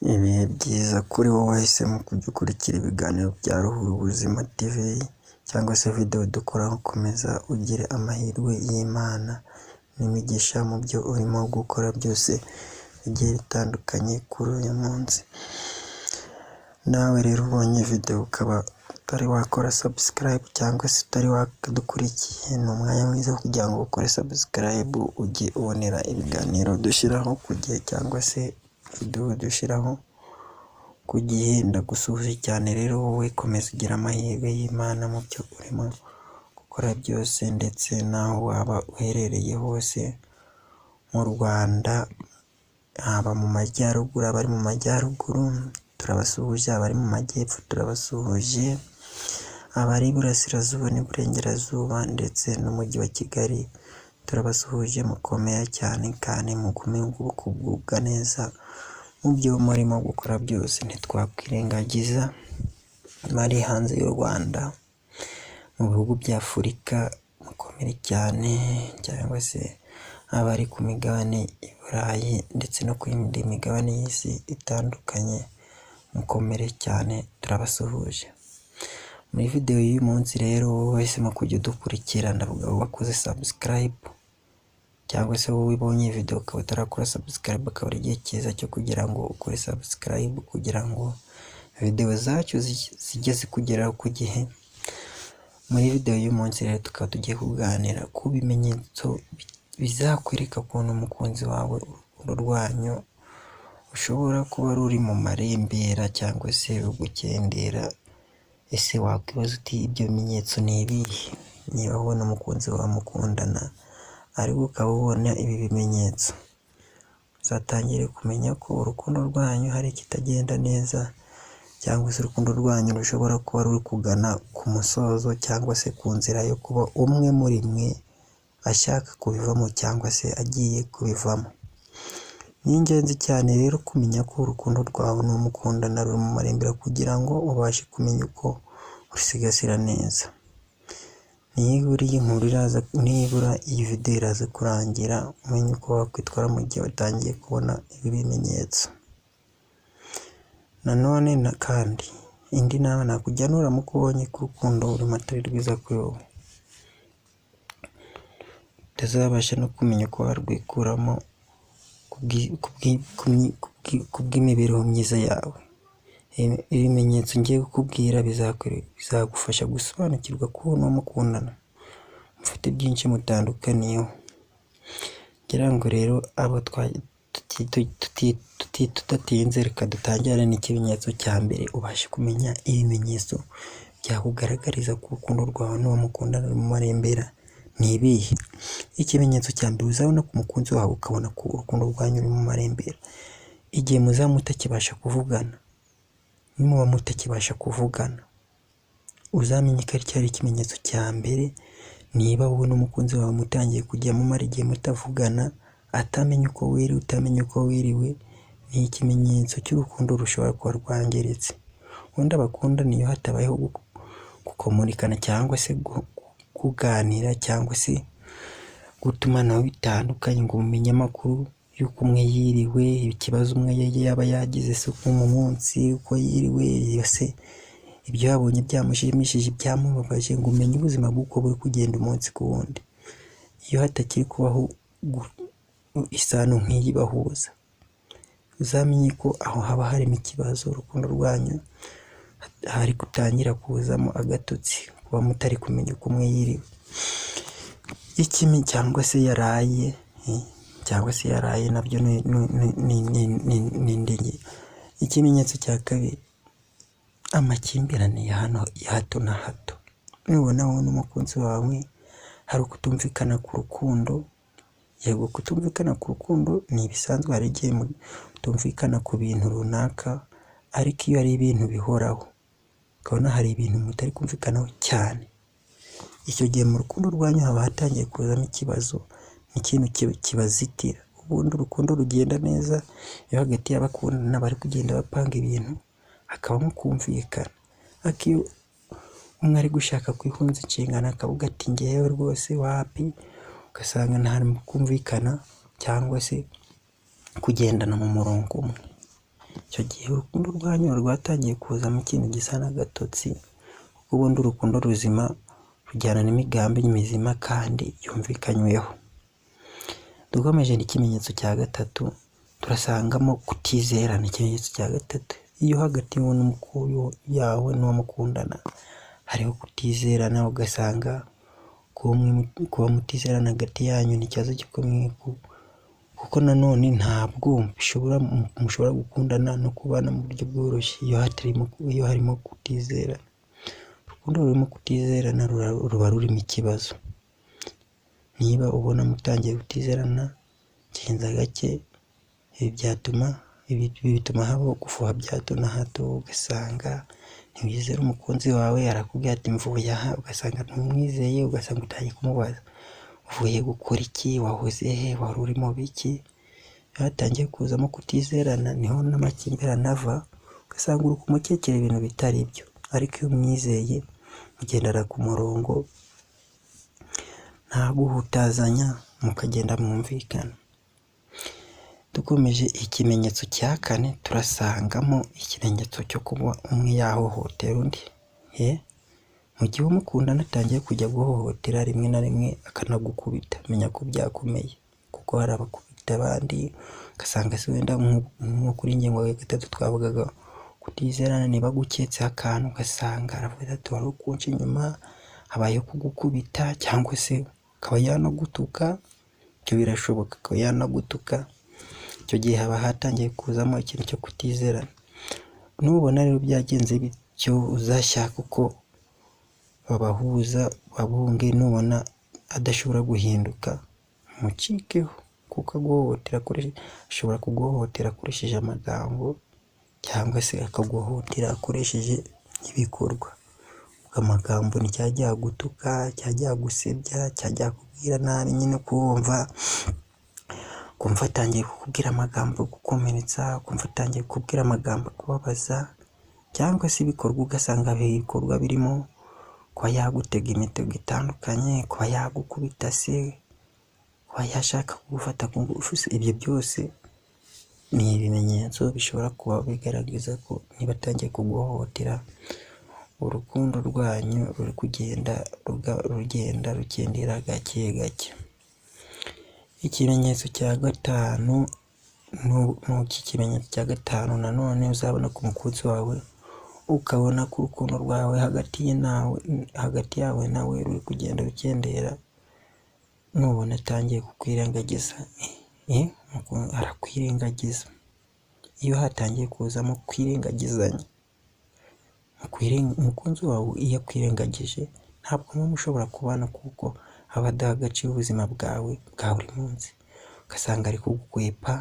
Ibihe byiza kuri wowe wahisemo kujya ukurikira ibiganiro bya Ruhura Ubuzima TV cyangwa se video dukora, ukomeza ugire amahirwe y'Imana n'imigisha mu byo urimo gukora byose bigiye bitandukanye kuri uyu munsi. Nawe rero ubonye video ukaba utari wakora subscribe cyangwa se utari wakadukurikiye, ni umwanya mwiza kugira ngo ukore subscribe ujye ubonera ibiganiro dushyiraho ku gihe cyangwa se video dushyiraho ku gihe. Ndagusuhuje cyane rero, wowe komeza ugira amahirwe y'Imana mu byo urimo gukora byose, ndetse naho waba uherereye hose mu Rwanda, haba mu majyaruguru, abari mu majyaruguru turabasuhuje, abari mu majyepfo turabasuhuje, abari iburasirazuba n'iburengerazuba ndetse n'umujyi wa Kigali turabasuhuje. Mukomeye cyane kandi mugume kugubwa neza mu byo murimo gukora byose. Ntitwakwirengagiza abari hanze y'u Rwanda, mu bihugu bya Afurika mukomere cyane, cyangwa se abari ku migabane i Burayi ndetse no ku yindi migabane y'isi itandukanye, mukomere cyane, turabasuhuje. Muri video y'uyu munsi rero, wowe wahisemo kujya udukurikira, ndavuga wowe wakoze subscribe cyangwa se wowe ubonye iyi video ukaba utarakora subscribe, akaba ari igihe cyiza cyo kugira ngo ukore subscribe kugira ngo video zacu zijye zikugeraho ku gihe. Muri video y'uyu munsi rero tukaba tugiye kuganira ku bimenyetso bizakwereka ukuntu umukunzi wawe urukundo rwanyu ushobora kuba ruri mu marembera cyangwa se rugukendera. Ese wakwibaza uti ibyo bimenyetso ni ibihe? Niba ubona umukunzi wawe mukundana ariko ukaba ubona ibi bimenyetso, uzatangire kumenya ko urukundo rwanyu hari ikitagenda neza, cyangwa se urukundo rwanyu rushobora kuba ruri kugana ku musozo, cyangwa se ku nzira yo kuba umwe muri mwe ashaka kubivamo cyangwa se agiye kubivamo. Ni ingenzi cyane rero kumenya ko urukundo rwawe n'umukundana ruri mu marembera kugira ngo ubashe kumenya uko urusigasira neza. Nibura iyi video iraza kurangira umenye uko wakwitwara mu gihe watangiye kubona ibi bimenyetso. Nanone kandi indi nama nakujya nuramuka ubonye ko urukundo urimo atari rwiza kuri wowe, utazabasha no kumenya uko warwikuramo kubw'imibereho myiza yawe. Ibimenyetso ngiye kukubwira bizagufasha gusobanukirwa ko uwo mukundana mufite byinshi mutandukaniyeho. Ngira ngo rero abo tudatinze reka dutangirane n'ikimenyetso cya mbere, ubashe kumenya ibimenyetso byakugaragariza ko urukundo rwawe n'uwo mukundana ruri mu marembera ni ibihe. Ikimenyetso cya mbere uzabona ku mukunzi wawe ukabona ko urukundo rwanyu ruri mu marembera, igihe muzaba mutakibasha kuvugana. Nimuba mutakibasha kuvugana, uzamenye ko ari ikimenyetso cya mbere. Niba wowe n'umukunzi wawe mutangiye kujya mumara igihe mutavugana, atamenya uko wiriwe, utamenya uko wiriwe, ni ikimenyetso cy'urukundo rushobora kuba rwangiritse. Ubundi abakundana iyo hatabayeho gukomunikana cyangwa se kuganira cyangwa se gutumanaho bitandukanye ngo mumenye amakuru y'uko umwe yiriwe, ikibazo umwe yaba yagize se mu munsi, uko yiriwe yose, ibyo yabonye byamushimishije, byamubabaje, ngo umenye ubuzima bw'uko buri kugenda umunsi ku wundi. Iyo hatakiri kubaho isano nk'iyi bahuza, uzamenye ko aho haba harimo ikibazo, urukundo rwanyu hari gutangira kuzamo agatotsi, kuba mutari kumenya uko umwe yiriwe cyangwa se yaraye nabyo ni indege. Ikimenyetso cya kabiri, amakimbirane ya hato na hato. Nubona wowe n'umukunzi wawe hari ukutumvikana ku rukundo, yego kutumvikana ku rukundo ni ibisanzwe, hari igihe mutumvikana ku bintu runaka, ariko iyo ari ibintu bihoraho ukabona hari ibintu mutari kumvikanaho cyane, icyo gihe mu rukundo rwanyu haba hatangiye kuzamo ikibazo, n'ikintu kibazitira. Ubundi urukundo rugenda neza iyo hagati y'abakundana bari kugenda bapanga ibintu, hakabamo kumvikana. Ariko iyo umwe ari gushaka kwihunza inshingano akavuga ati ngewe rwose wapi, ugasanga ntarimo kumvikana cyangwa se kugendana mu murongo umwe. icyo gihe urukundo rwanyu rwatangiye kuzamo ikintu gisa n'agatotsi, kuko ubundi urukundo ruzima rujyana n'imigambi mizima kandi yumvikanyweho. Dukomeje n'ikimenyetso cya gatatu, turasangamo kutizerana. Ikimenyetso cya gatatu, iyo hagati yawe n'uwo mukundana hariho kutizerana, ugasanga kuba mutizerana hagati yanyu ni ikibazo gikomeye, kuko nanone ntabwo mushobora gukundana no kubana mu buryo bworoshye iyo harimo kutizerana. Urukundo rurimo kutizerana ruba rurimo ikibazo. Niba ubona mutangiye kutizerana, genza gake. Ibi bituma habaho gufuha bya hato na hato, ugasanga ntiwizera umukunzi wawe, arakubwira ati mvuye aha, ugasanga ntumwizeye, ugasanga utangiye kumubaza uvuye gukora iki, wahoze he, wari urimo biki. Iyo hatangiye kuzamo kutizerana niho n'amakimbirane ava, ugasanga uri kumukekera ibintu bitari byo. Ariko iyo umwizeye mugendera ku murongo nta guhutazanya, mukagenda mwumvikana. Dukomeje ikimenyetso cya kane, turasangamo ikimenyetso cyo kuba umwe yahohotera undi. Mu gihe umukundana atangiye kujya guhohotera rimwe na rimwe akanagukubita, menya ko byakomeye, kuko hari abakubita abandi, ugasanga se wenda nko kuri ingingo ya gatatu twavugaga kutizerana, niba guketseho akantu ugasanga aravuga ati wari ukunca inyuma, habayeho kugukubita, cyangwa se akaba yanagutuka. Ibyo birashoboka, akaba yanagutuka. Icyo gihe haba hatangiye kuzamo ikintu cyo kutizerana. Nubona rero byagenze bityo, uzashaka uko babahuza, babunge. Nubona adashobora guhinduka, mucikeho, kuko ashobora kuguhohotera akoresheje amagambo, cyangwa se akaguhohotera akoresheje ibikorwa. Amagambo ni cyajya gutuka, cyajya gusebya, cyajya kubwira nabi, nyine kumva atangiye kukubwira amagambo gukomeretsa, kumva atangiye kukubwira amagambo kubabaza, cyangwa se ibikorwa ugasanga ibikorwa birimo kuba yagutega imitego itandukanye, kuba yagukubita se, kuba yashaka kugufata ku ngufu. Ibyo byose ni ibimenyetso bishobora kuba bigaragaza ko niba atangiye kuguhohotera, urukundo rwanyu ruri kugenda rukendera gake gake. Ikimenyetso cya gatanu, ikimenyetso cya gatanu nanone uzabona ku mukunzi wawe, ukabona ko urukundo rwawe hagati yawe nawe ruri kugenda rukendera. Nubona atangiye kukwirengagiza, arakwirengagiza. Iyo hatangiye kuzamo kwirengagizanya, umukunzi wawe iyo akwirengagije ntabwo mushobora kubana, kuko aba adaha agaciro ubuzima bwawe bwa buri munsi. Ugasanga ari kugukwepa,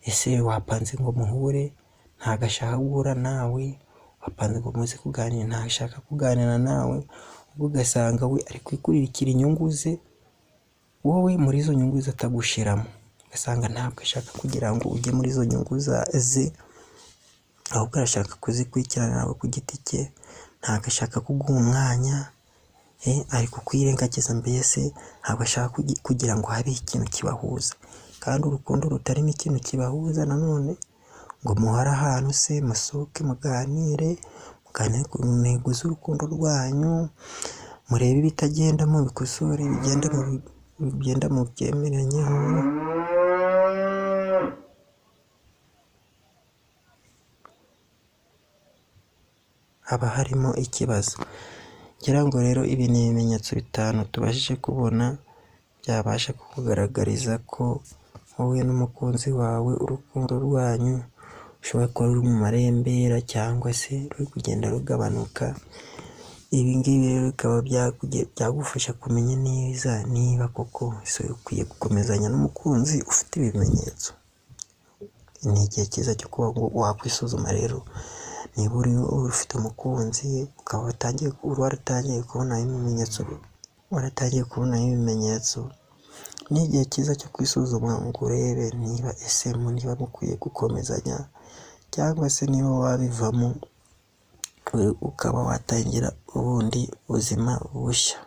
ese wapanze ngo muhure, ntabwo ashaka guhura nawe. Wapanze ngo muze kuganira, ntabwo ashaka kuganira nawe. Ubwo ugasanga we ari kwikurikira inyungu ze, wowe muri izo nyungu ze atagushiramo. Ugasanga ntabwo ashaka kugira ngo ujye muri izo nyungu ze, ahubwo arashaka kuzikurikirana nawe ku giti cye. Ntabwo ashaka kuguha umwanya, ari kukwirengagiza. Mbese ntabwo ashaka kugira ngo habe ikintu kibahuza. Kandi urukundo rutarimo ikintu kibahuza nanone, ngo muhare ahantu se, musohoke muganire ku ntego z'urukundo rwanyu, murebe ibitagenda mubikosore, bigenda mu byemeranyeho. Haba harimo ikibazo. Ngira ngo rero ibi ni ibimenyetso bitanu tubashije kubona byabasha kukugaragariza ko wowe n'umukunzi wawe urukundo rwanyu rushobora kuba ruri mu marembera, cyangwa se ruri kugenda rugabanuka. Ibi ngibi rero bikaba byagufasha kumenya neza niba koko ukwiye gukomezanya n'umukunzi ufite ibimenyetso. Ni igihe cyiza cyo kuba wakwisuzuma rero, niba ufite umukunzi ukaba waratangiye kubona ibimenyetso, ni igihe cyiza cyo kwisuzuma ngo urebe niba mukwiye gukomezanya, cyangwa se niba wabivamo ukaba watangira ubundi buzima bushya.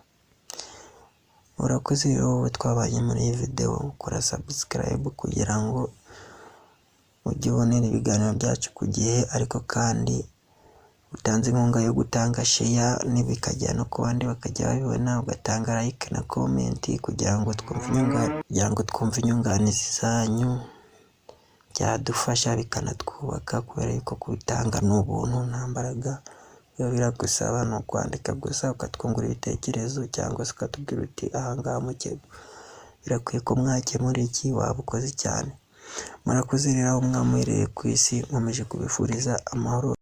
Urakoze rero wowe twabanye muri iyi video, ukora subscribe kugira ngo ujye ubonera ibiganiro byacu ku gihe, ariko kandi utanze inkunga yo gutanga share bikajya no ku bandi bakajya babibona, ugatanga like na comment kugira ngo twumve inyunganizi zanyu, byadufasha bikanatwubaka, kubera yuko kubitanga ni ubuntu, nta mbaraga biba biragusaba, ni ukwandika gusa ukatwungura ibitekerezo, cyangwa se ukatubwira uti ahangaha birakwiye ko mwakemura iki, waba ukoze cyane. Murakoze rero aho mwamuhereye ku isi, nkomeje kubifuriza amahoro.